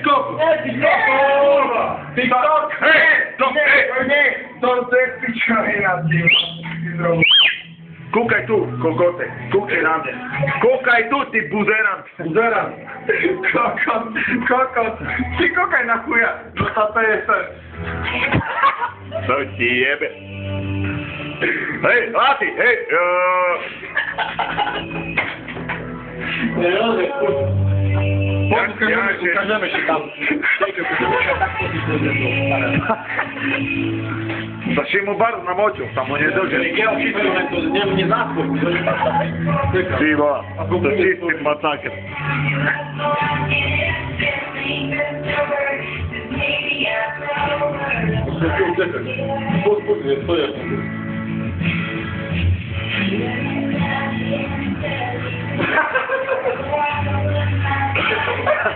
TikToku! TikTok! To jest pičovina, ty. Kukaj tu, kokote, kukaj na mnie. Kukaj tu, ty buzerant. Buzerant. Kokot. Ty kukaj na chuja. No to jest ten. Co ci jebe? Hej, Lati, hej! Ukażemy się tam. To się mu bardzo namocił, tam mu nie dojdzie. Nie zasłuch. Dziwa, to czystym macakiem. Uciekać. Spójrz, co jest?